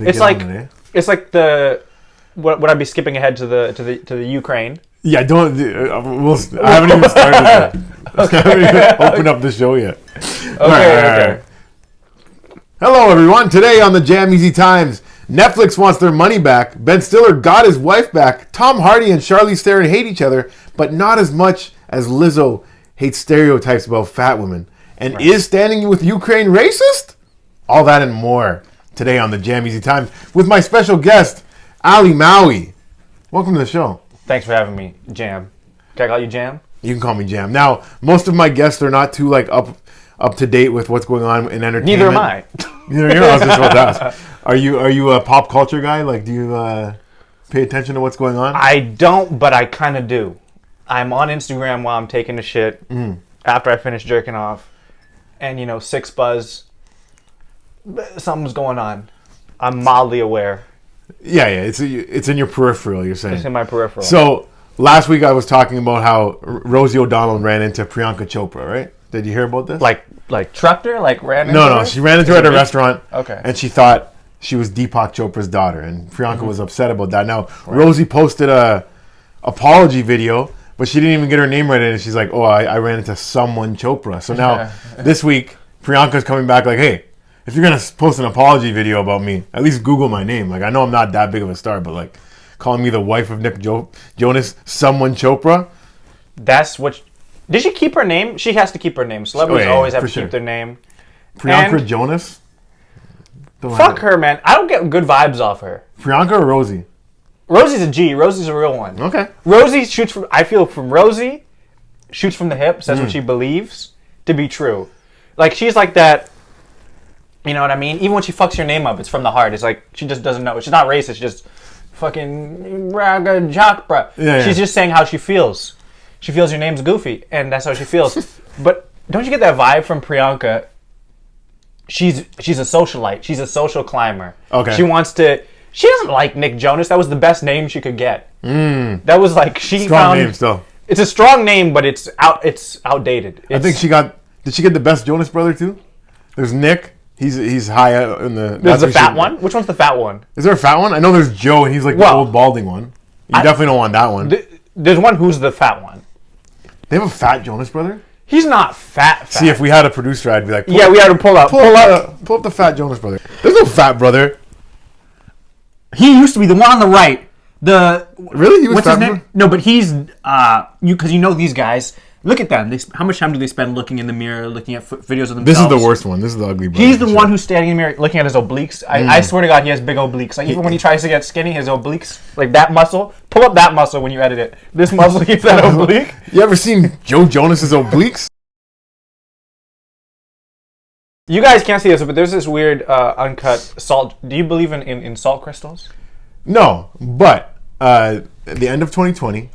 It's like the would I be skipping ahead to the Ukraine? Yeah, don't. I haven't even started yet. Okay. I haven't even opened up the show yet. Okay. Hello, everyone. Today on the JamEasy Times, Netflix wants their money back. Ben Stiller got his wife back. Tom Hardy and Charlize Theron hate each other, but not as much as Lizzo hates stereotypes about fat women. And is standing with Ukraine racist? All that and more today on the JamEasy Times with my special guest, Ali Maawi. Welcome to the show. Thanks for having me, Jam. Can I call you Jam? You can call me Jam. Now, most of my guests are not too up to date with what's going on in entertainment. Neither am I. Neither are you. I was just about to ask. Are you a pop culture guy? Like, do you pay attention to what's going on? I don't, but I kind of do. I'm on Instagram while I'm taking a shit after I finish jerking off, and six buzz. Something's going on. I'm mildly aware. Yeah. It's in your peripheral. You're saying it's in my peripheral. So last week I was talking about how Rosie O'Donnell ran into Priyanka Chopra. Right? Did you hear about this? Like trucked her? Like ran into her? No. She ran into her at a restaurant. Okay. And she thought she was Deepak Chopra's daughter, and Priyanka was upset about that. Now Rosie posted a apology video, but she didn't even get her name right in it. She's like, "Oh, I ran into someone Chopra." So now this week Priyanka's coming back like, "Hey, if you're gonna post an apology video about me, at least Google my name. Like, I know I'm not that big of a star, but like calling me the wife of Nick Jonas, someone Chopra." That's what. Did she keep her name? She has to keep her name. Celebrities always have to keep their name. Priyanka Jonas? Fuck her, man. I don't get good vibes off her. Priyanka or Rosie? Rosie's a G. Rosie's a real one. Okay. Rosie shoots from. I feel from Rosie, shoots from the hip, says what she believes to be true. Like, she's like that. You know what I mean? Even when she fucks your name up, it's from the heart. It's like she just doesn't know. She's not racist. She's just fucking Chopra. Yeah. She's just saying how she feels. She feels your name's goofy, and that's how she feels. But don't you get that vibe from Priyanka? She's a socialite. She's a social climber. Okay. She doesn't like Nick Jonas. That was the best name she could get. That was like strong name still. It's a strong name, but it's outdated. I think did she get the best Jonas brother too? There's Nick. He's high up in the. There's the fat one. Which one's the fat one? Is there a fat one? I know there's Joe, and he's like the old balding one. You definitely don't want that one. There's one who's the fat one. They have a fat Jonas brother? He's not fat. See, if we had a producer, I'd be like, we had to pull up the fat Jonas brother. There's no fat brother. He used to be the one on the right. Really? He was what's his name? No, but he's because these guys. Look at them. How much time do they spend looking in the mirror, looking at videos of themselves? This is the worst one. This is the ugly brother. He's the one who's standing in the mirror looking at his obliques. I swear to God, he has big obliques. Like, even when he tries to get skinny, his obliques, like that muscle, pull up that muscle when you edit it. This muscle keeps that oblique. You ever seen Joe Jonas's obliques? You guys can't see this, but there's this weird uncut salt. Do you believe in salt crystals? No, but at the end of 2020,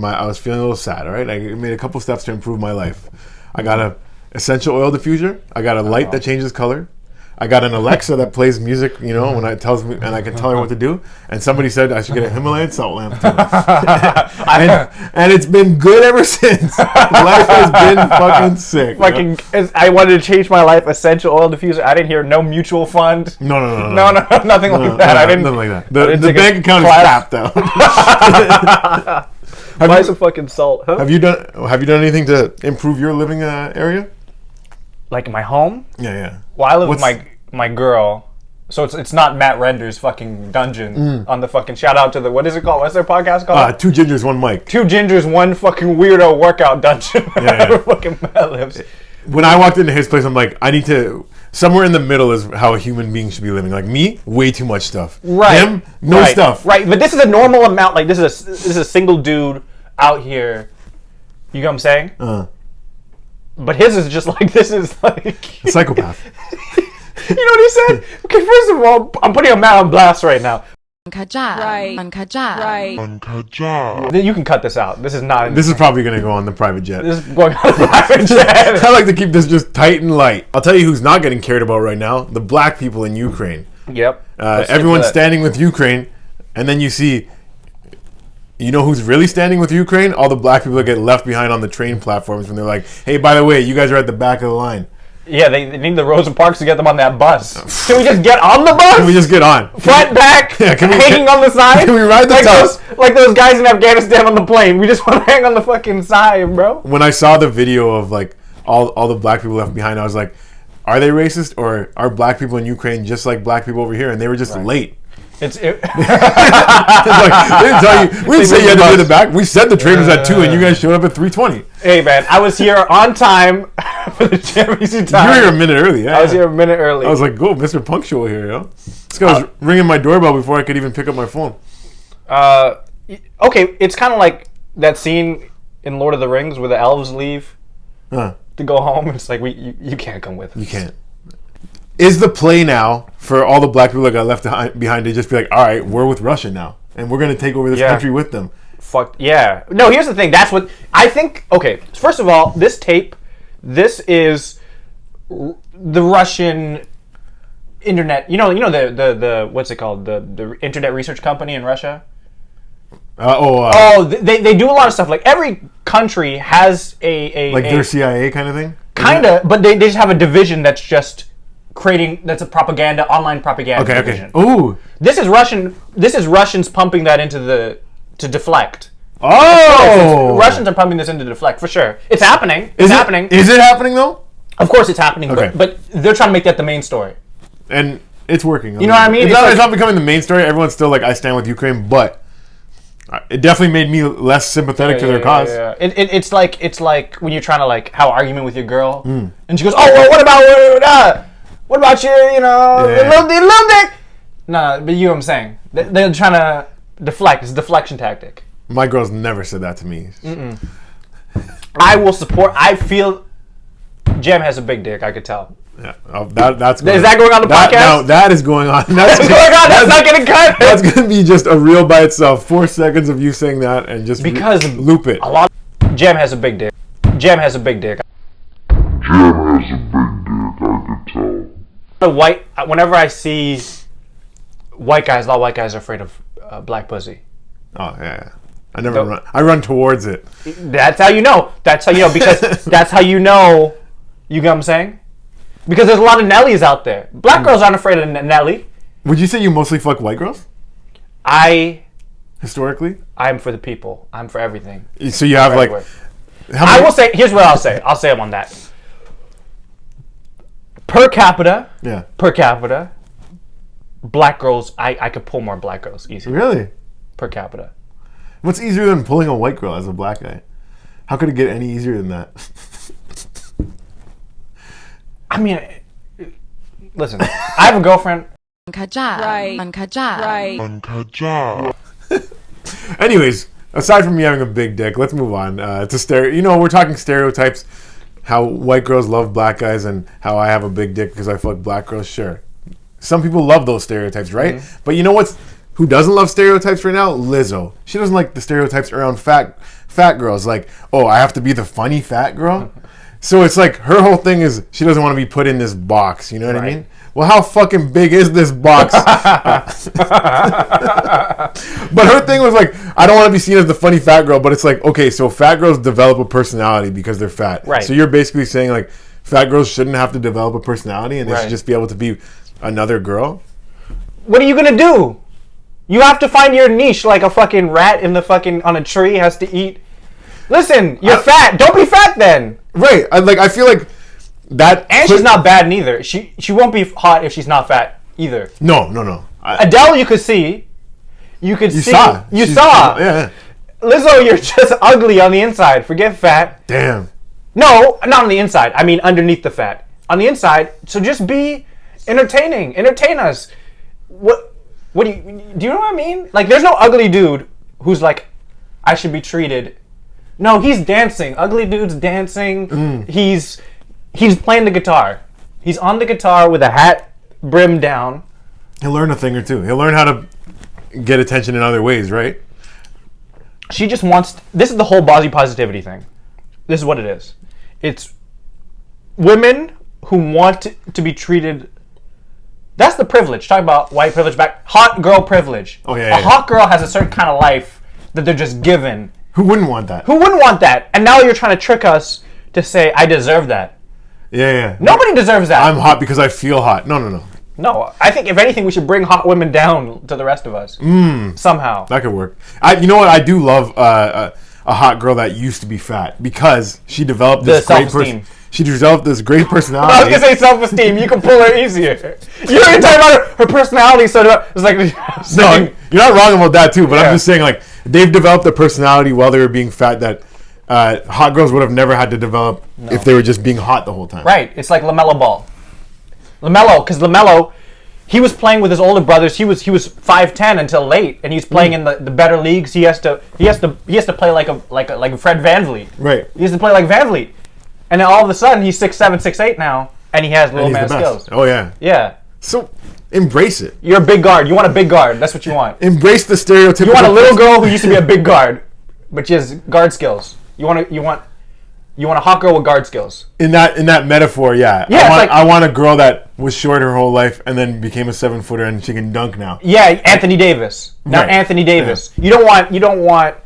I was feeling a little sad, all right? I made a couple steps to improve my life. I got a essential oil diffuser. I got a light that changes color. I got an Alexa that plays music, when it tells me, and I can tell her what to do. And somebody said I should get a Himalayan salt lamp too. and it's been good ever since. Life has been fucking sick. I wanted to change my life. Essential oil diffuser. I didn't hear no mutual fund. No, nothing like that. I didn't. Nothing like that. The bank account is tapped out. Buy some fucking salt. Huh? Have you done anything to improve your living area? Like my home? Yeah. Well, I live with my girl, so it's not Matt Render's fucking dungeon on the fucking shout out to the what is it called? What's their podcast called? Two Gingers, One Mic. Two Gingers, One fucking weirdo workout dungeon. Yeah. Fucking Matt lives. When I walked into his place, I'm like, I need to. Somewhere in the middle is how a human being should be living. Like me, way too much stuff. Right. Him, no stuff. Right, but this is a normal amount. Like this is a single dude out here. You know what I'm saying? But his is just like, this is like... A psychopath. You know what he said? Okay, first of all, I'm putting a man on blast right now. Right. You can cut this out. This is not... This is probably going to go on the private jet. This is going on the private jet. I like to keep this just tight and light. I'll tell you who's not getting cared about right now. The black people in Ukraine. Yep. Everyone's standing with Ukraine, and then you see... You know who's really standing with Ukraine? All the black people that get left behind on the train platforms when they're like, hey, by the way, you guys are at the back of the line. Yeah, they need the Rosa Parks to get them on that bus. Can we just get on the bus? Can we just get on? Front, back, hanging on the side? Can we ride the top? Like those guys in Afghanistan on the plane. We just want to hang on the fucking side, bro. When I saw the video of like all the black people left behind, I was like, are they racist or are black people in Ukraine just like black people over here? And they were just late. It's like, they didn't tell you. We didn't say you had to be in the back. We said the train was at 2 and you guys showed up at 3:20. Hey man, I was here on time for the JamEasy Times. You were here a minute early. Yeah, I was here a minute early. I was like, go, Mr. Punctual here, yo. This guy was ringing my doorbell before I could even pick up my phone. Okay, it's kind of like that scene in Lord of the Rings where the elves leave to go home. It's like you can't come with us. You can't. Is the play now for all the black people that got left behind to just be like, all right, we're with Russia now, and we're going to take over this country with them? Fuck yeah. No, here's the thing. That's what I think. Okay, first of all, this tape, this is the Russian internet. You know the what's it called? The internet research company in Russia. They do a lot of stuff. Like every country has a their CIA kind of thing. Kinda, but they just have a division that's just creating. That's a online propaganda. Okay. division. Ooh. This is Russians pumping that into to deflect. Oh. Russians are pumping this into deflect for sure. It's happening. Is it happening though? Of course it's happening. Okay. But they're trying to make that the main story. And it's working. You know what I mean? It's not becoming the main story. Everyone's still like, I stand with Ukraine, but it definitely made me less sympathetic to their cause. Yeah. It's like when you're trying to like have an argument with your girl, and she goes, "Oh well, what about your little dick?" No, but you know what I'm saying. They're trying to deflect. It's a deflection tactic. My girl's never said that to me. I will support. I feel Jam has a big dick. I could tell. Yeah, that's. Is that going on the podcast? No, that is going on. That's going on. That's not getting cut. That's going to be just a reel by itself. 4 seconds of you saying that and just loop it. Jam has a big dick. Jam has a big dick. Jam has a big dick. I could tell. Whenever I see white guys, a lot of white guys are afraid of black pussy. Oh yeah. I never run. I run towards it. That's how you know. Because that's how you know. You get what I'm saying? Because there's a lot of Nellies out there. Black girls aren't afraid of Nelly. Would you say you mostly fuck white girls? Historically? I'm for the people. I'm for everything. So you have like... I will say, here's what I'll say. I'll say them on that. Per capita, black girls, I could pull more black girls easily. Really? Per capita. What's easier than pulling a white girl as a black guy? How could it get any easier than that? I mean, listen, I have a girlfriend. Right. Anyways, aside from me having a big dick, let's move on to we're talking stereotypes, how white girls love black guys and how I have a big dick because I fuck black girls. Sure. Some people love those stereotypes, right? Mm-hmm. But you know who doesn't love stereotypes right now? Lizzo. She doesn't like the stereotypes around fat girls. Like, oh, I have to be the funny fat girl? So it's like her whole thing is she doesn't want to be put in this box. You know what I mean? Well, how fucking big is this box? But her thing was like, I don't want to be seen as the funny fat girl. But it's like, okay, so fat girls develop a personality because they're fat. Right. So you're basically saying like fat girls shouldn't have to develop a personality and they should just be able to be another girl? What are you going to do? You have to find your niche like a fucking rat in the fucking on a tree has to eat. Listen, you're fat. Don't be fat then. Right. I feel like that. And she's not bad neither. She won't be hot if she's not fat either. No. Adele, you could see. You saw. Yeah. Lizzo, you're just ugly on the inside. Forget fat. Damn. No, not on the inside. I mean underneath the fat. On the inside. So just be entertaining. Entertain us. What do you know what I mean? Like, there's no ugly dude who's like, I should be treated. No, he's dancing. Ugly dude's dancing. He's playing the guitar. He's on the guitar with a hat brimmed down. He'll learn a thing or two. He'll learn how to get attention in other ways, right? She just wants... This is the whole body positivity thing. This is what it is. It's women who want to be treated... That's the privilege. Talk about white privilege back. Hot girl privilege. Oh, yeah. A hot girl has a certain kind of life that they're just given. Who wouldn't want that? Who wouldn't want that? And now you're trying to trick us to say, I deserve that. Yeah. Nobody deserves that. I'm hot because I feel hot. No. No, I think if anything, we should bring hot women down to the rest of us. Somehow. That could work. You know what? I do love a hot girl that used to be fat because she developed this great self-esteem. She developed this great personality. I was gonna say self-esteem. You can pull her easier. You're talking about her personality. So it's like no, you're not wrong about that too. But Yeah. I'm just saying, like, they've developed a personality while they were being fat that hot girls would have never had to develop if they were just being hot the whole time. Right. It's like LaMelo Ball. Because LaMelo, he was playing with his older brothers. He was 5'10" until late, and he's playing in the better leagues. He has to play like a Fred VanVleet. Right. He has to play like VanVleet, and then all of a sudden he's 6'7", 6'8" now, and he has little man skills. Oh yeah. Yeah. So embrace it. You're a big guard. You want a big guard. That's what you want. Embrace the stereotypical. You want a little girl who used to be a big guard, but she has guard skills. You want a hot girl with guard skills. In that metaphor, yeah. Yeah, I want a girl that was short her whole life and then became a 7-footer and she can dunk now. Yeah, Anthony Davis. Now Right. Anthony Davis. Yeah. You don't want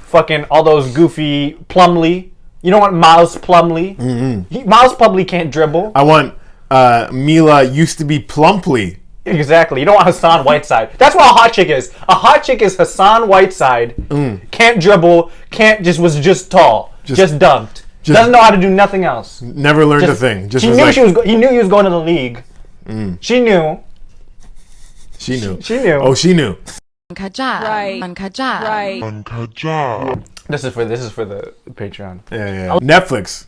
fucking all those goofy Plumlee. You don't want Miles Plumlee. Mm-hmm. Miles Plumlee can't dribble. I want Mila used to be Plumply. Exactly. You don't want Hassan Whiteside. That's what a hot chick is. A hot chick is Hassan Whiteside. Can't dribble. Was just tall. Just dunked. Doesn't know how to do nothing else. Never learned a thing. He knew he was going to the league. She knew. She knew. She knew. Oh, she knew. Right. This is for the Patreon. Yeah. Netflix.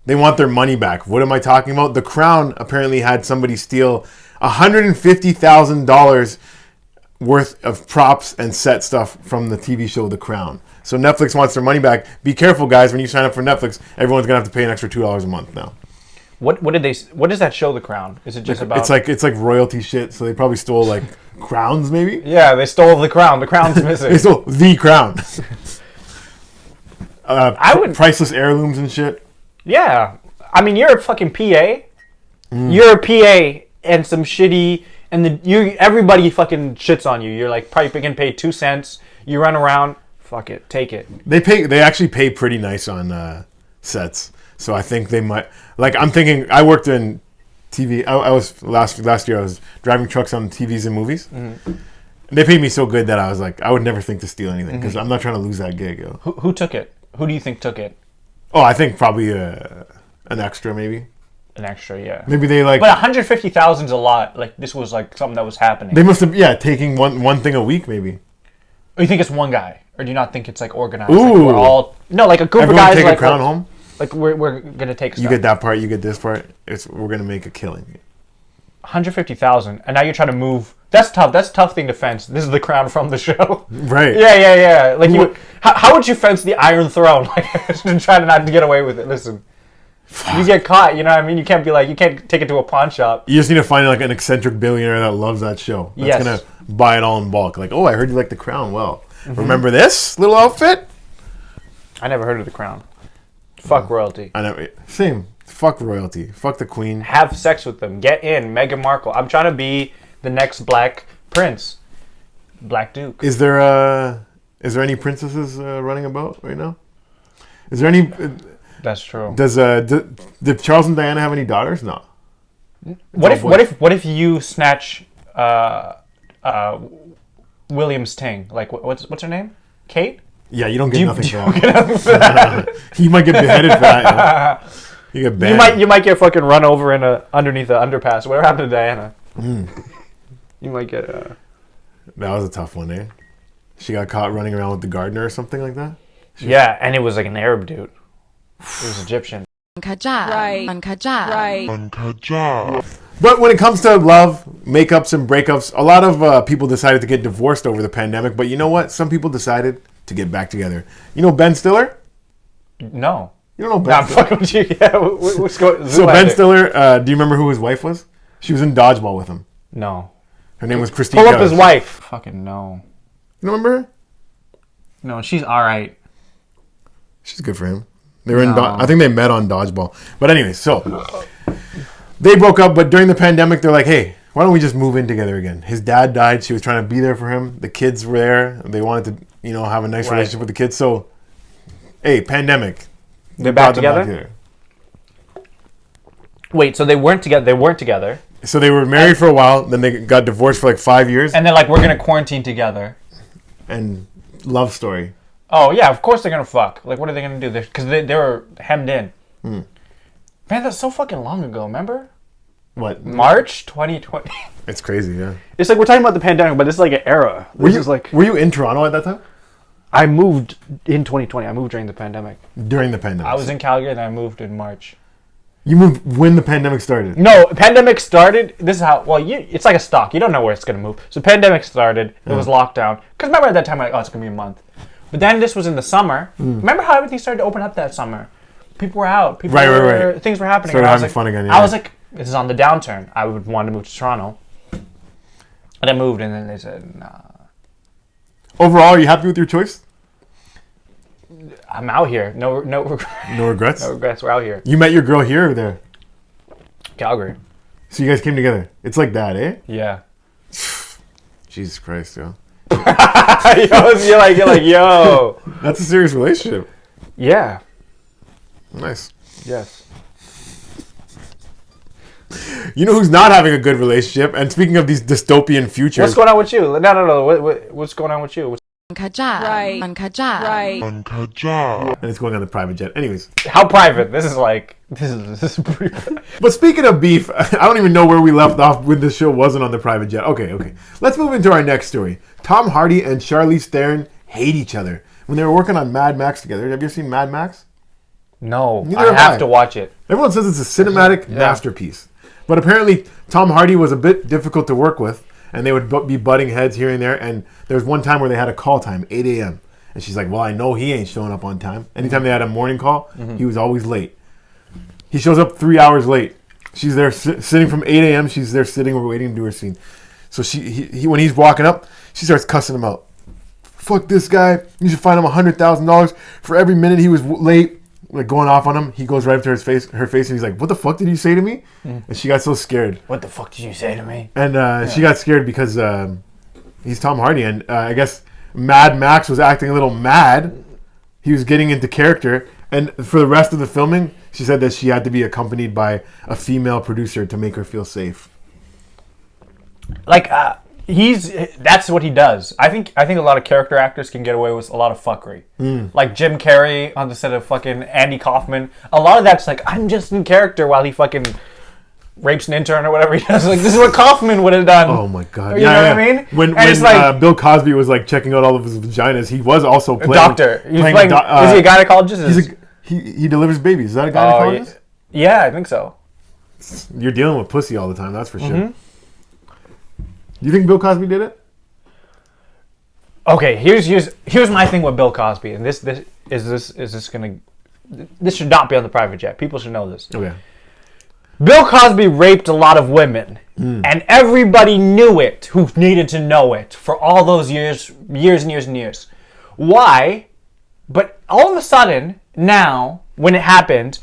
They want their money back. What am I talking about? The Crown apparently had somebody steal $150,000 worth of props and set stuff from the TV show The Crown. So Netflix wants their money back. Be careful, guys. When you sign up for Netflix, everyone's gonna have to pay an extra $2 a month now. What does that show, The Crown? Is it just about? It's like royalty shit. So they probably stole like crowns, maybe. Yeah, they stole the crown. The crown's missing. They stole the crown. I would priceless heirlooms and shit. Yeah, I mean, you're a fucking PA. You're a PA and some shitty, and everybody fucking shits on you. You're like probably getting paid 2 cents. You run around. Fuck it, take it. They actually pay pretty nice on sets, so I think they might. Like, I'm thinking, I worked in TV. I was last year. I was driving trucks on TVs and movies. And they paid me so good that I was like, I would never think to steal anything because I'm not trying to lose that gig. Yo. Who took it? Who do you think took it? Oh, I think probably an extra, maybe. An extra, yeah. Maybe they like. But 150,000 is a lot. Like, this was like something that was happening. They must have, taking one thing a week, maybe. Or you think it's one guy? Or do you not think it's like organized? Ooh. Like like a group Everyone of guys. take like, a crown home. Like we're gonna take. You get that part. You get this part. We're gonna make a killing. 150,000, and now you're trying to move. That's tough. That's a tough thing to fence. This is the crown from the show. Right. Yeah. Like how would you fence the Iron Throne? Like, and try to not to get away with it. Listen, you get caught. You know what I mean? You can't take it to a pawn shop. You just need to find like an eccentric billionaire that loves that show. That's gonna buy it all in bulk. Like, oh, I heard you like the crown. Well, remember this little outfit? I never heard of the crown. Fuck royalty. I never. Same. Fuck royalty. Fuck the queen. Have sex with them. Get in. Meghan Markle. I'm trying to be the next black prince. Black Duke. Is there any princesses running about right now? Is there any? That's true. Did Charles and Diana have any daughters? No. What if you snatch William's ting? Like what's her name? Kate? Yeah, you don't get nothing for that. You might get beheaded for that. Yeah. You get banned. You might get fucking run over underneath the underpass. Whatever happened to Diana? You might get. That was a tough one, eh? She got caught running around with the gardener or something like that. Yeah, and it was like an Arab dude. It was Egyptian. Right. But when it comes to love, makeups, and breakups, a lot of people decided to get divorced over the pandemic. But you know what? Some people decided to get back together. You know Ben Stiller? No. You don't know Ben Stiller? I'm fucking with you. Yeah, let's go. So Ben Stiller, do you remember who his wife was? She was in Dodgeball with him. No. Her name was Christine. Pull up his wife. Fucking no. You don't remember her? No, she's all right. She's good for him. They were I think they met on Dodgeball. But anyway, so they broke up. But during the pandemic, they're like, "Hey, why don't we just move in together again?" His dad died. She was trying to be there for him. The kids were there. They wanted to, have a nice relationship with the kids. So, hey, pandemic. They're back together. Wait, so they weren't together? They weren't together. So they were married for a while, then they got divorced for like 5 years. And they're like, we're going to quarantine together. And love story. Oh, yeah, of course they're going to fuck. Like, what are they going to do? Because they were hemmed in. Man, that's so fucking long ago, remember? What? March 2020. It's crazy, yeah. It's like we're talking about the pandemic, but it's like an era. Were you in Toronto at that time? I moved in 2020. I moved during the pandemic. During the pandemic. I was in Calgary and I moved in March. You moved when the pandemic started? No, pandemic started. This is how. Well, it's like a stock. You don't know where it's gonna move. So pandemic started. It was lockdown. Because remember at that time, it's gonna be a month. But then this was in the summer. Remember how everything started to open up that summer? People were out. Right. Things were happening. Started having fun again. Yeah. I was like, this is on the downturn. I would want to move to Toronto. And I moved, and then they said, nah. Overall, are you happy with your choice? I'm out here. No regrets. No regrets? No regrets. We're out here. You met your girl here or there? Calgary. So you guys came together. It's like that, eh? Yeah. Jesus Christ, yo. You're like, yo. That's a serious relationship. Yeah. Nice. Yes. You know who's not having a good relationship? And speaking of these dystopian futures. What's going on with you? No. What's going on with you? Right. Right. And it's going on the private jet. Anyways. How private? This is pretty private. But speaking of beef, I don't even know where we left off when the show wasn't on the private jet. Okay. Let's move into our next story. Tom Hardy and Charlize Theron hate each other when they were working on Mad Max together. Have you ever seen Mad Max? No. I have to watch it. Everyone says it's a cinematic masterpiece. But apparently Tom Hardy was a bit difficult to work with. And they would be butting heads here and there. And there was one time where they had a call time, 8 a.m. And she's like, well, I know he ain't showing up on time. Anytime they had a morning call, he was always late. He shows up 3 hours late. She's there sitting from 8 a.m. She's there sitting waiting to do her scene. So he when he's walking up, she starts cussing him out. Fuck this guy. You should fine him $100,000 for every minute he was late. Like going off on him, he goes right up to her face, and he's like, "What the fuck did you say to me?" And she got so scared. What the fuck did you say to me? And she got scared because he's Tom Hardy, and I guess Mad Max was acting a little mad. He was getting into character, and for the rest of the filming, she said that she had to be accompanied by a female producer to make her feel safe. Like that's what he does. I think a lot of character actors can get away with a lot of fuckery. Like Jim Carrey on the set of fucking Andy Kaufman. A lot of that's like, I'm just in character while he fucking rapes an intern or whatever he does. Like, this is what Kaufman would have done. Oh my god! You know what I mean? When Bill Cosby was like checking out all of his vaginas, he was also playing a doctor. He's playing is he a gynecologist? He delivers babies. Is that a gynecologist? Yeah, I think so. You're dealing with pussy all the time. That's for sure. Do you think Bill Cosby did it? Okay, here's my thing with Bill Cosby, and this should not be on the private jet. People should know this. Okay. Bill Cosby raped a lot of women, and everybody knew it who needed to know it for all those years and years. Why? But all of a sudden, now, when it happened,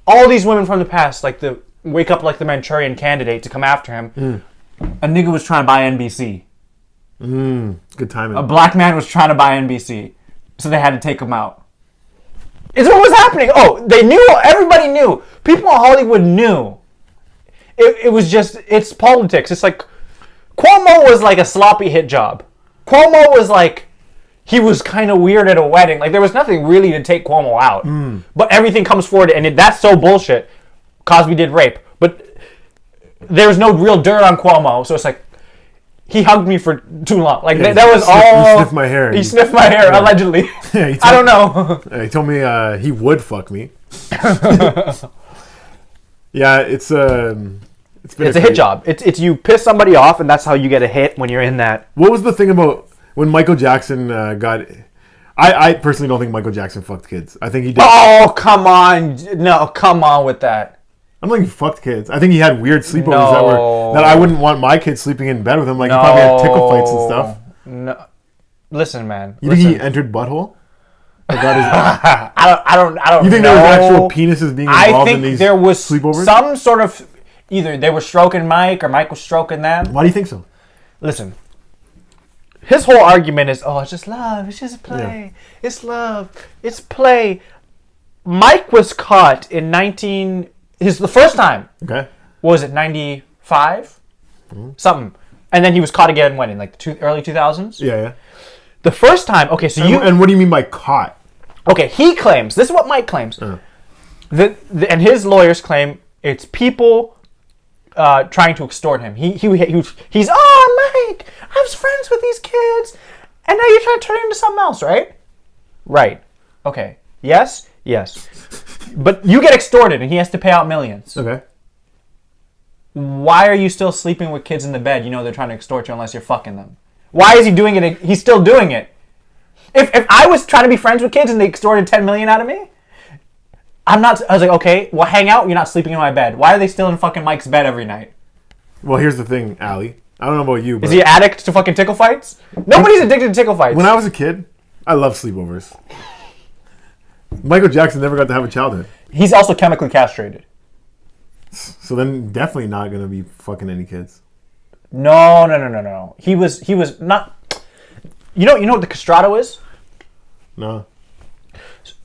all these women from the past, like wake up like the Manchurian Candidate to come after him. A nigga was trying to buy NBC. Good timing. A black man was trying to buy NBC. So they had to take him out. Is what was happening. Oh, they knew. Everybody knew. People in Hollywood knew. It was just, it's politics. It's like, Cuomo was like a sloppy hit job. Cuomo was like, he was kind of weird at a wedding. Like, there was nothing really to take Cuomo out. But everything comes forward, and that's so bullshit. Cosby did rape. But there was no real dirt on Cuomo, so it's like, he hugged me for too long. Like, that was all... He sniffed my hair. He sniffed my hair, allegedly. Yeah, I don't know. He told me he would fuck me. Yeah, it's a hit job. It's you piss somebody off, and that's how you get a hit when you're in that. What was the thing about when Michael Jackson got... I personally don't think Michael Jackson fucked kids. I think he did. Oh, come on. No, come on with that. I don't think he fucked kids. I think he had weird sleepovers that I wouldn't want my kids sleeping in bed with him. Like, he probably had tickle fights and stuff. No. Listen, man. You think he entered butthole? I don't You think know. there was actual penises being involved in these sleepovers? I think there was some sort of... Either they were stroking Mike or Mike was stroking them. Why do you think so? Listen. His whole argument is, it's just love. It's just play. Yeah. It's love. It's play. Mike was caught in the first time. Okay. What was it, 95? Something. And then he was caught again when, in like the early 2000s? Yeah. The first time, okay, so And what do you mean by caught? Okay, he claims, this is what Mike claims, and his lawyers claim it's people trying to extort him. He's, Mike, I was friends with these kids, and now you're trying to turn it into something else, right? Right. Okay. Yes. But you get extorted, and he has to pay out millions. Okay. Why are you still sleeping with kids in the bed? You know they're trying to extort you unless you're fucking them. Why is he doing it? He's still doing it. If I was trying to be friends with kids and they extorted 10 million out of me, I was like, okay, well, hang out. You're not sleeping in my bed. Why are they still in fucking Mike's bed every night? Well, here's the thing, Ali. I don't know about you, but... Is he an addict to fucking tickle fights? Nobody's addicted to tickle fights. When I was a kid, I loved sleepovers. Michael Jackson never got to have a childhood. He's also chemically castrated. So then definitely not going to be fucking any kids. No. He was not... You know what the castrato is? No.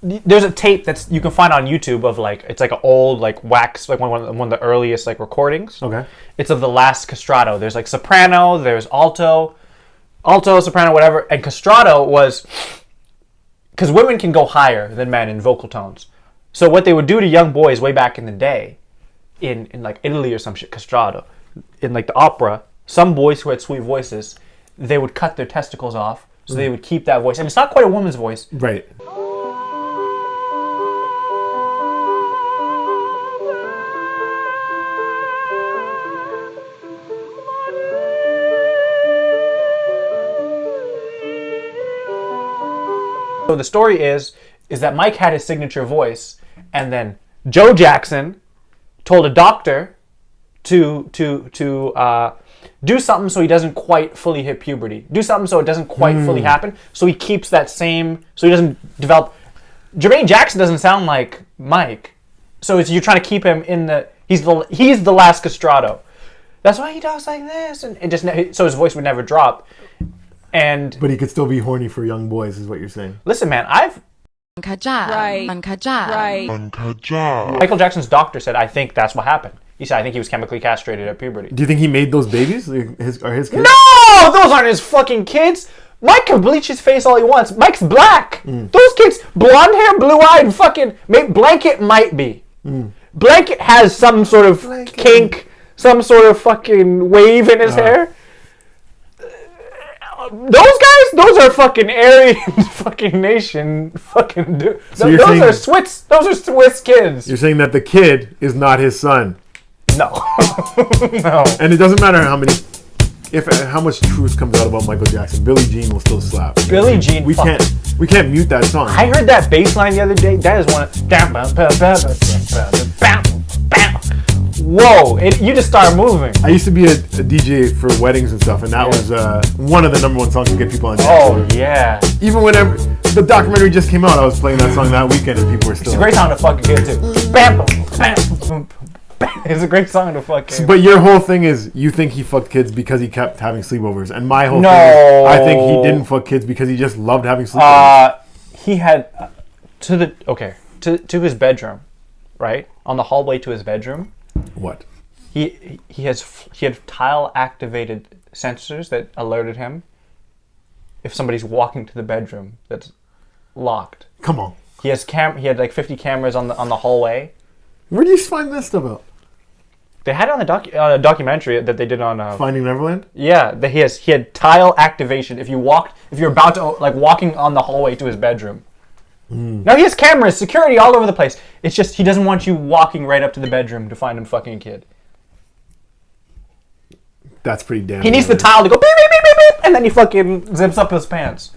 There's a tape that's you can find on YouTube of like it's like an old like wax like one of the earliest like recordings. Okay. It's of the last castrato. There's like soprano, there's alto, soprano, whatever. And castrato was because women can go higher than men in vocal tones. So what they would do to young boys way back in the day, in like Italy or some shit, castrato, in like the opera, some boys who had sweet voices, they would cut their testicles off so they would keep that voice. And it's not quite a woman's voice. Right. So the story is that Mike had his signature voice, and then Joe Jackson told a doctor to do something so he doesn't quite fully hit puberty. Do something so it doesn't quite fully happen. So he keeps that same. So he doesn't develop. Jermaine Jackson doesn't sound like Mike. So you're trying to keep him in the. He's the last castrato. That's why he talks like this, and it just so his voice would never drop. But he could still be horny for young boys, is what you're saying. Listen, man, Right. Michael Jackson's doctor said, I think that's what happened. He said, I think he was chemically castrated at puberty. Do you think he made those babies? Are his kids? No! Those aren't his fucking kids! Mike can bleach his face all he wants. Mike's black! Those kids, blonde hair, blue-eyed, fucking... Blanket might be. Blanket has some sort of kink, some sort of fucking wave in his hair. Those are fucking Aryan fucking nation fucking dude. So those are Swiss kids. You're saying that the kid is not his son. No. No. And it doesn't matter how much truth comes out about Michael Jackson, Billie Jean will still slap. Billie Jean. We can't mute that song. I heard that bass line the other day. That is one. Whoa! You just started moving. I used to be a DJ for weddings and stuff, and that was one of the number one songs to get people on dance floor. Yeah. Even whenever the documentary just came out, I was playing that song that weekend, and people were still. It's a great song to fucking get to. Bam, bam, bam. It's a great song to fucking. But your whole thing is you think he fucked kids because he kept having sleepovers, and my whole thing is I think he didn't fuck kids because he just loved having sleepovers. He had to his bedroom, right on the hallway to his bedroom. What? He had tile activated sensors that alerted him if somebody's walking to the bedroom that's locked. Come on. He had like 50 cameras on the hallway. Where do you find this stuff out? They had it on a documentary that they did on Finding Neverland. Yeah, he had tile activation. If you're about to like walking on the hallway to his bedroom. Now he has cameras, security all over the place. It's just he doesn't want you walking right up to the bedroom to find him fucking a kid. That's pretty damn. He needs the tile to go beep beep beep beep beep, and then he fucking zips up his pants.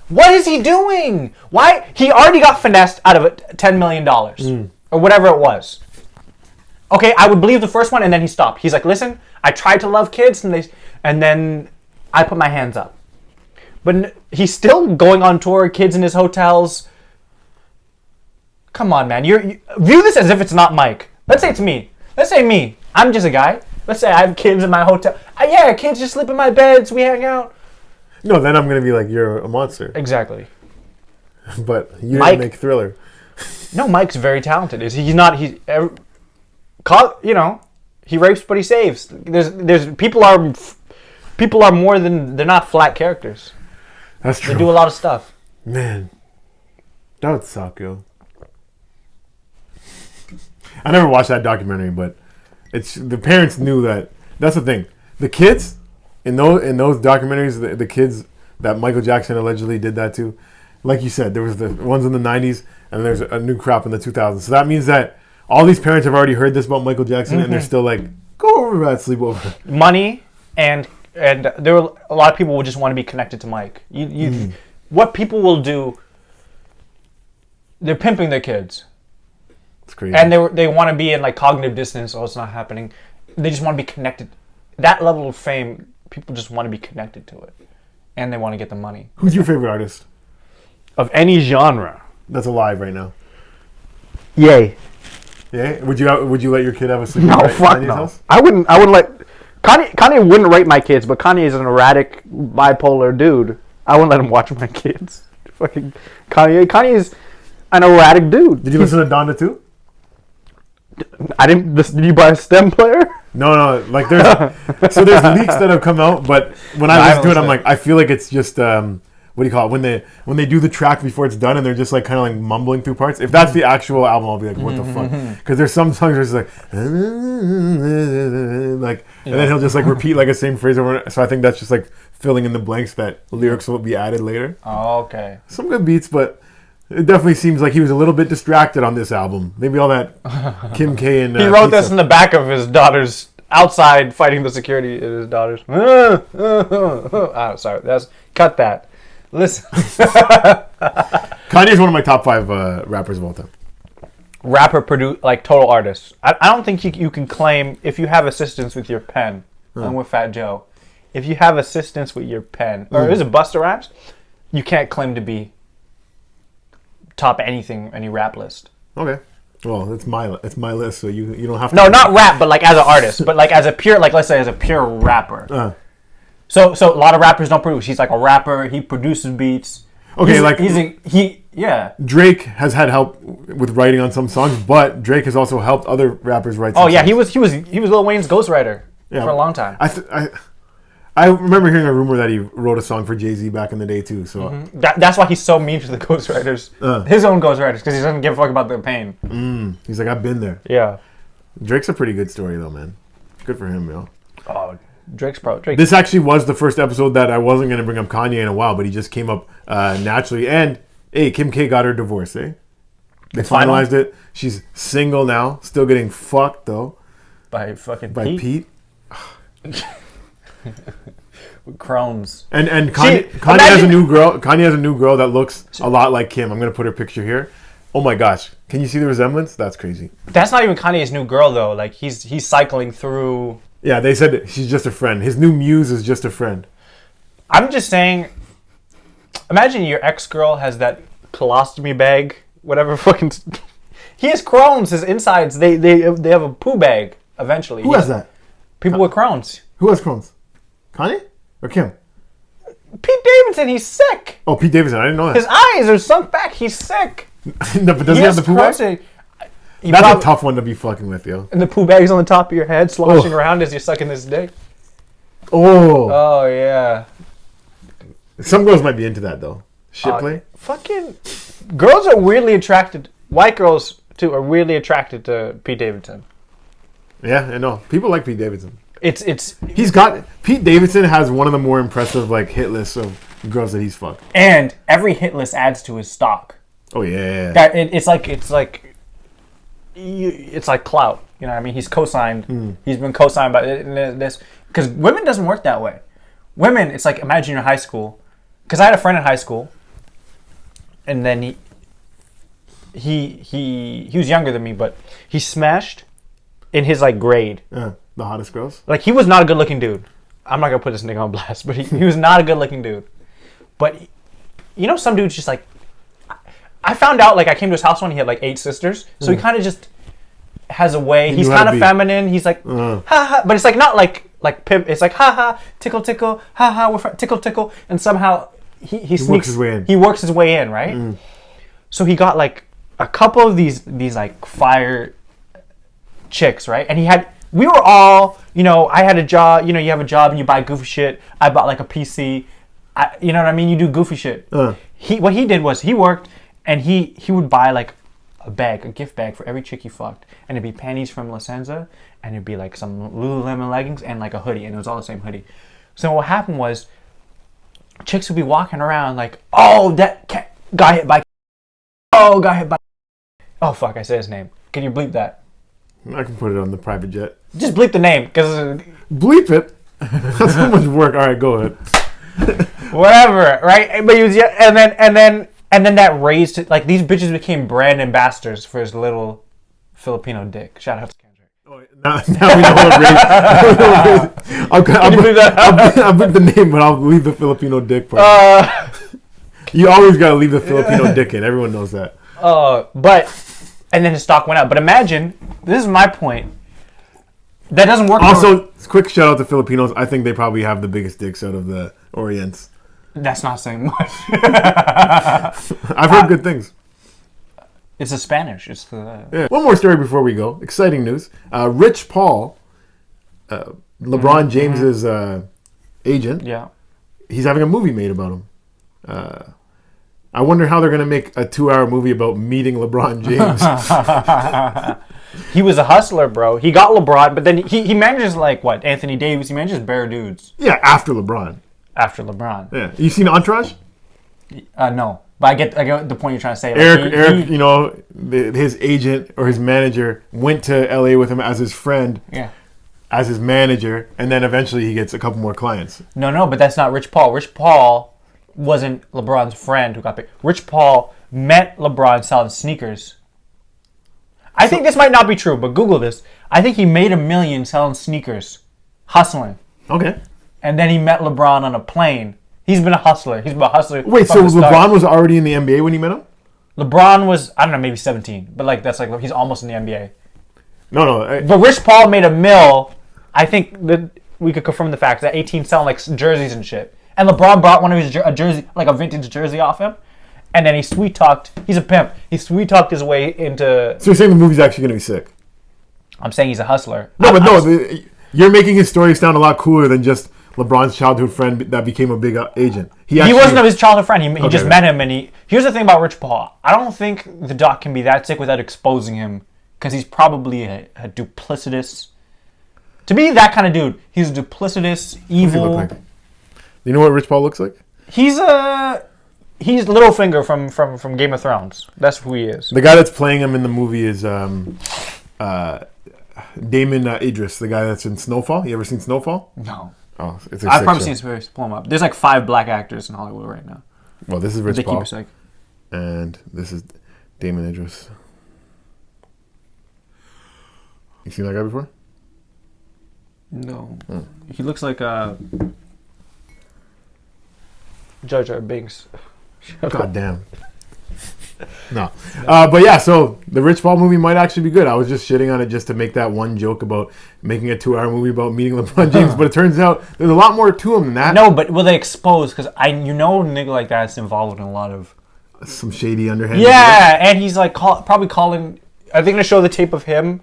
What is he doing? Why? He already got finessed out of $10 million or whatever it was. Okay, I would believe the first one, and then he stopped. He's like, listen, I tried to love kids, and then I put my hands up. But he's still going on tour, kids in his hotels. Come on, man. You view this as if it's not Mike. Let's say it's me. Let's say me. I'm just a guy. Let's say I have kids in my hotel. Yeah, kids just sleep in my beds. We hang out. No, then I'm going to be like, you're a monster. Exactly. But you didn't make Thriller. No, Mike's very talented. He's not... You know, he rapes but he saves. There's people are more than, they're not flat characters. That's true. They do a lot of stuff. Man, that would suck, yo. I never watched that documentary, but it's the parents knew that. That's the thing. The kids in those documentaries, the kids that Michael Jackson allegedly did that to, like you said, there was the ones in the 90s and there's a new crop in the 2000s. So that means that all these parents have already heard this about Michael Jackson and they're still like, go over that sleepover. Money and there were a lot of people would just want to be connected to Mike. What people will do, they're pimping their kids. It's crazy. And they want to be in like cognitive dissonance. Oh, it's not happening. They just want to be connected. That level of fame, people just want to be connected to it, and they want to get the money. Who's your favorite artist of any genre that's alive right now? Yay. Yeah. Would you let your kid have a sleepover? No, fuck no. House? I wouldn't let Kanye wouldn't rape my kids, but Kanye is an erratic, bipolar dude. I wouldn't let him watch my kids. Fucking Kanye is an erratic dude. Did you listen to Donda too? I didn't. Did you buy a STEM player? No. Like there's leaks that have come out, but when I listen to it, I'm like, I feel like it's just what do you call it when they do the track before it's done and they're just like kind of like mumbling through parts. If that's the actual album, I'll be like, what the fuck? Because there's some songs where it's like and then he'll just like repeat like a same phrase over. So I think that's just like filling in the blanks that lyrics will be added later. Oh, okay. Some good beats, but. It definitely seems like he was a little bit distracted on this album. Maybe all that Kim K and... he wrote this in the back of his daughter's... outside fighting the security of his daughters. Sorry. Cut that. Listen. Kanye's one of my top 5 rappers of all time. Rapper, produce, like total artist. I don't think you can claim... If you have assistance with your pen, I'm with Fat Joe. If you have assistance with your pen, or is it Busta Rhymes? You can't claim to be... top any rap list. Okay. Well, it's my list, so you don't have to. No, not rap, but like as an artist, but like as a pure, like let's say as a pure rapper. So a lot of rappers don't produce. He's like a rapper. He produces beats. Okay, yeah. Drake has had help with writing on some songs, but Drake has also helped other rappers write. Oh yeah, songs. he was Lil Wayne's ghostwriter for a long time. I remember hearing a rumor that he wrote a song for Jay-Z back in the day too. So that's why he's so mean to the ghostwriters, his own ghostwriters, because he doesn't give a fuck about their pain. He's like, I've been there. Yeah. Drake's a pretty good story though, man. Good for him, yo. Oh, Drake's pro. Drake. This actually was the first episode that I wasn't going to bring up Kanye in a while, but he just came up naturally. And hey, Kim K got her divorce, eh? They finalized it. She's single now, still getting fucked though. By Pete. With Crohn's. And Kanye has a new girl. Kanye has a new girl that looks a lot like Kim. I'm gonna put her picture here. Oh my gosh, can you see the resemblance? That's crazy. That's not even Kanye's new girl though. Like he's cycling through. Yeah, they said she's just a friend. His new muse is just a friend. I'm just saying. Imagine your ex-girl has that colostomy bag, whatever fucking. He has Crohn's. His insides they have a poo bag eventually. Who has that? People with Crohn's. Who has Crohn's? Kanye or Kim? Pete Davidson, he's sick. Oh, Pete Davidson, I didn't know that. His eyes are sunk back. He's sick. No, but does he have the poo bag? That's a tough one to be fucking with, yo. And the poo bag's on the top of your head, sloshing around as you're sucking this dick. Oh, yeah. Some girls might be into that though. Shit play. Fucking girls are weirdly attracted. White girls too are weirdly attracted to Pete Davidson. Yeah, I know. People like Pete Davidson. Pete Davidson has one of the more impressive like hit lists of girls that he's fucked. And every hit list adds to his stock. Oh yeah. It's like clout. You know what I mean? He's co-signed. He's been co-signed by this because women doesn't work that way. Women, it's like imagine you're in high school. Because I had a friend in high school, and then he was younger than me, but he smashed in his like grade. The hottest girls? Like he was not a good looking dude. I'm not gonna put this nigga on blast, but he was not a good looking dude. But you know some dudes just like I found out like I came to his house when he had like 8 sisters. So he kinda just has a way. He's kinda feminine. He's like ha ha, but it's like not like pimp, it's like ha ha, tickle tickle, ha ha, we're tickle tickle, and somehow he sneaks works his way in. He works his way in, right? So he got like a couple of these like fire chicks, right? And we were all, I had a job. You have a job and you buy goofy shit. I bought like a PC. You know what I mean? You do goofy shit. What he did was he worked and he would buy like a gift bag for every chick he fucked, and it'd be panties from La Senza, and it'd be like some Lululemon leggings and like a hoodie, and it was all the same hoodie. So what happened was, chicks would be walking around like, oh, that got hit by, oh, got hit by, oh fuck, I said his name. Can you bleep that? I can put it on the private jet. Just bleep the name, because bleep it. That's so much work. All right, go ahead. Whatever, right? But he was, and then that raised it, like these bitches became brand ambassadors for his little Filipino dick. Shout out to Kendrick. Oh, now we know what race. I'll bleep the name, but I'll leave the Filipino dick part. You always gotta leave the Filipino dick in. Everyone knows that. And then his stock went up. But imagine, this is my point. That doesn't work. Also, quick shout out to Filipinos. I think they probably have the biggest dicks out of the Orients. That's not saying much. I've heard good things. It's the Spanish. Yeah. One more story before we go. Exciting news. Rich Paul, LeBron James's agent. Yeah. He's having a movie made about him. I wonder how they're going to make a 2-hour movie about meeting LeBron James. He was a hustler, bro. He got LeBron, but then he manages like what? Anthony Davis. He manages bare dudes. Yeah, after LeBron. After LeBron. Yeah. You seen Entourage? No. But I get the point you're trying to say. Like Eric, his agent or his manager went to LA with him as his friend. Yeah. As his manager, and then eventually he gets a couple more clients. No, but that's not Rich Paul. Rich Paul wasn't LeBron's friend who got picked. Rich Paul met LeBron selling sneakers. I think this might not be true, but Google this. I think he made $1 million selling sneakers, hustling. Okay. And then he met LeBron on a plane. He's been a hustler. He's been a hustler. Wait, so LeBron was already in the NBA when you met him? LeBron was, I don't know, maybe 17. But like that's like he's almost in the NBA. No. But Rich Paul made $1 million. I think that we could confirm the fact that 18 selling like jerseys and shit. And LeBron bought one of his jersey, like a vintage jersey off him. And then he sweet talked. He's a pimp. He sweet talked his way into. So you're saying the movie's actually going to be sick? I'm saying he's a hustler. You're making his story sound a lot cooler than just LeBron's childhood friend that became a big agent. He wasn't his childhood friend. He just met him, and here's the thing about Rich Paul. I don't think the doc can be that sick without exposing him, because he's probably a duplicitous. To be that kind of dude, he's duplicitous, evil. What does he look like? You know what Rich Paul looks like? He's Littlefinger from Game of Thrones. That's who he is. The guy that's playing him in the movie is Damon Idris, the guy that's in Snowfall. You ever seen Snowfall? No. Oh, I've probably seen it. Pull him up. There's like 5 black actors in Hollywood right now. Well, this is Rich Paul. Keep it sick. And this is Damon Idris. You seen that guy before? No. He looks like Jar Jar Binks. God damn. No. But yeah, so the Rich Paul movie might actually be good. I was just shitting on it just to make that one joke about making a 2-hour movie about meeting LeBron James, but it turns out there's a lot more to him than that. No, but will they expose? Because a nigga like that's involved in a lot of some shady underhand. Yeah, and he's like probably calling. Are they going to show the tape of him?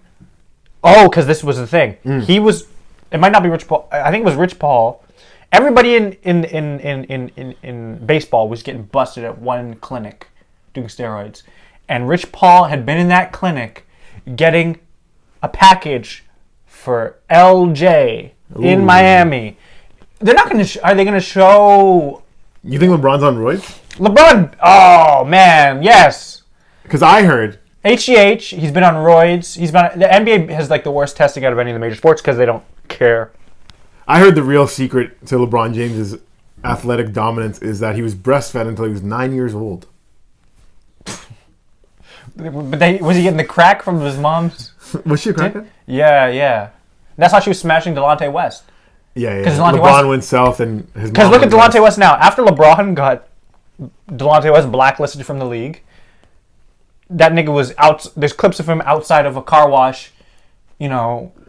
Oh, because this was the thing. He was. It might not be Rich Paul. I think it was Rich Paul. Everybody in baseball was getting busted at one clinic doing steroids. And Rich Paul had been in that clinic getting a package for LJ in Miami. They're not going to... Are they going to show... You think LeBron's on roids? LeBron... Oh, man. Yes. Because I heard... HGH, he's been on roids. The NBA has like the worst testing out of any of the major sports because they don't care. I heard the real secret to LeBron James's athletic dominance is that he was breastfed until he was 9 years old. But was he getting the crack from his mom's? Was she a crackhead? Yeah. That's how she was smashing Delonte West. Yeah. LeBron went south and his mom. Because look at Delonte West now. After LeBron got Delonte West blacklisted from the league, that nigga was out. There's clips of him outside of a car wash,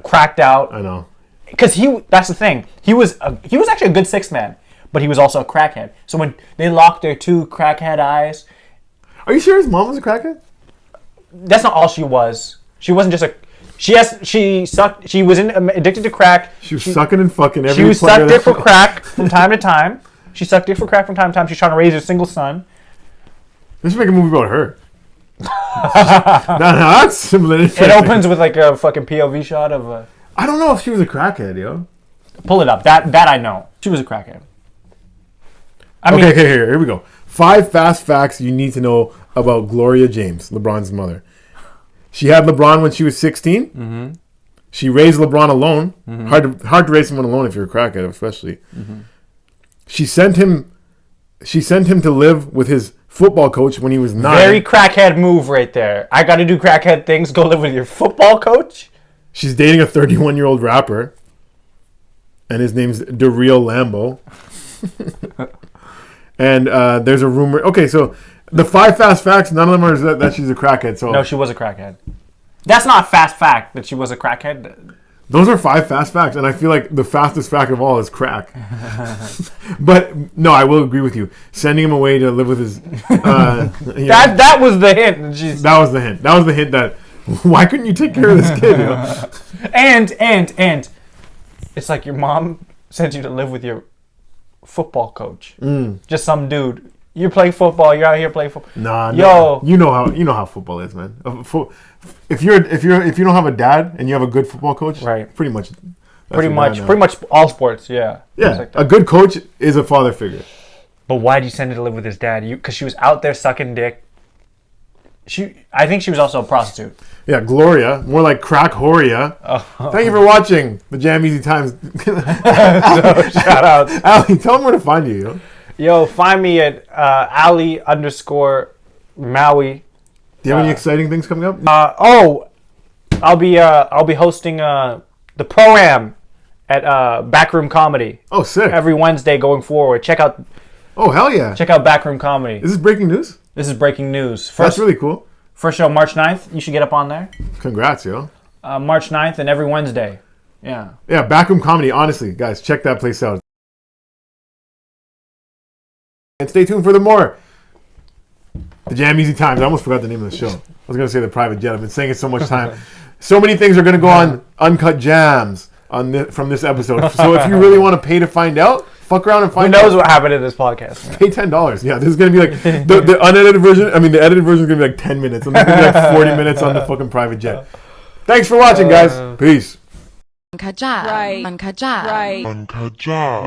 cracked out. I know. Because that's the thing. He was actually a good sixth man, but he was also a crackhead. So when they locked their 2 crackhead eyes... Are you sure his mom was a crackhead? That's not all she was. She wasn't just a... She was addicted to crack. She was sucking and fucking every. She was sucked dick for crack from time to time. She's trying to raise her single son. They should make a movie about her. no, that's similar. It opens with like a fucking POV shot of. I don't know if she was a crackhead, yo. Pull it up. That I know. She was a crackhead. Okay, here we go. 5 fast facts you need to know about Gloria James, LeBron's mother. She had LeBron when she was 16. Mm-hmm. She raised LeBron alone. Mm-hmm. Hard to raise someone alone if you're a crackhead, especially. Mm-hmm. She sent him to live with his football coach when he was 9. Very crackhead move right there. I got to do crackhead things. Go live with your football coach. She's dating a 31-year-old rapper, and his name's DeReal Lambo. And there's a rumor. Okay, so the 5 fast facts, none of them are that she's a crackhead. So no, she was a crackhead. That's not fast fact that she was a crackhead. Those are 5 fast facts, and I feel like the fastest fact of all is crack. But no, I will agree with you. Sending him away to live with his that was the hint. Jeez. That was the hint. That was the hint that why couldn't you take care of this kid? You know? And it's like your mom sent you to live with your football coach. Just some dude. You play football. You're out here playing football. Nah, yo, you know how football is, man. If you don't have a dad and you have a good football coach, right? Pretty much all sports. Yeah. Like a good coach is a father figure. But why did you send her to live with his dad? Because she was out there sucking dick. I think she was also a prostitute. Yeah, Gloria, more like crack Horia. Oh. Thank you for watching the JamEasy Times. Shout out, Ali. Tell them where to find you. Yo, find me at Ali _Maawi. Do you have any exciting things coming up? I'll be hosting the Pro-Am at Backroom Comedy. Oh, sick! Every Wednesday going forward. Check out. Oh, hell yeah! Check out Backroom Comedy. Is this breaking news? This is breaking news. That's really cool. First show March 9th. You should get up on there. Congrats, yo. March 9th and every Wednesday. Yeah. Yeah, Backroom Comedy. Honestly, guys, check that place out. And stay tuned for the more. The JamEasy Times. I almost forgot the name of the show. I was going to say the private jet. I've been saying it so much time. So many things are going to go on Uncut Jams from this episode. So if you really want to pay to find out, fuck around and find out. Who knows what happened in this podcast? Man. Pay $10. Yeah, this is going to be like the unedited version. I mean, the edited version is going to be like 10 minutes. And it's going to be like 40 minutes on the fucking private jet. Thanks for watching, guys. Peace. Uncut Jam. Right. Uncut Jam. Right. Uncut Jam.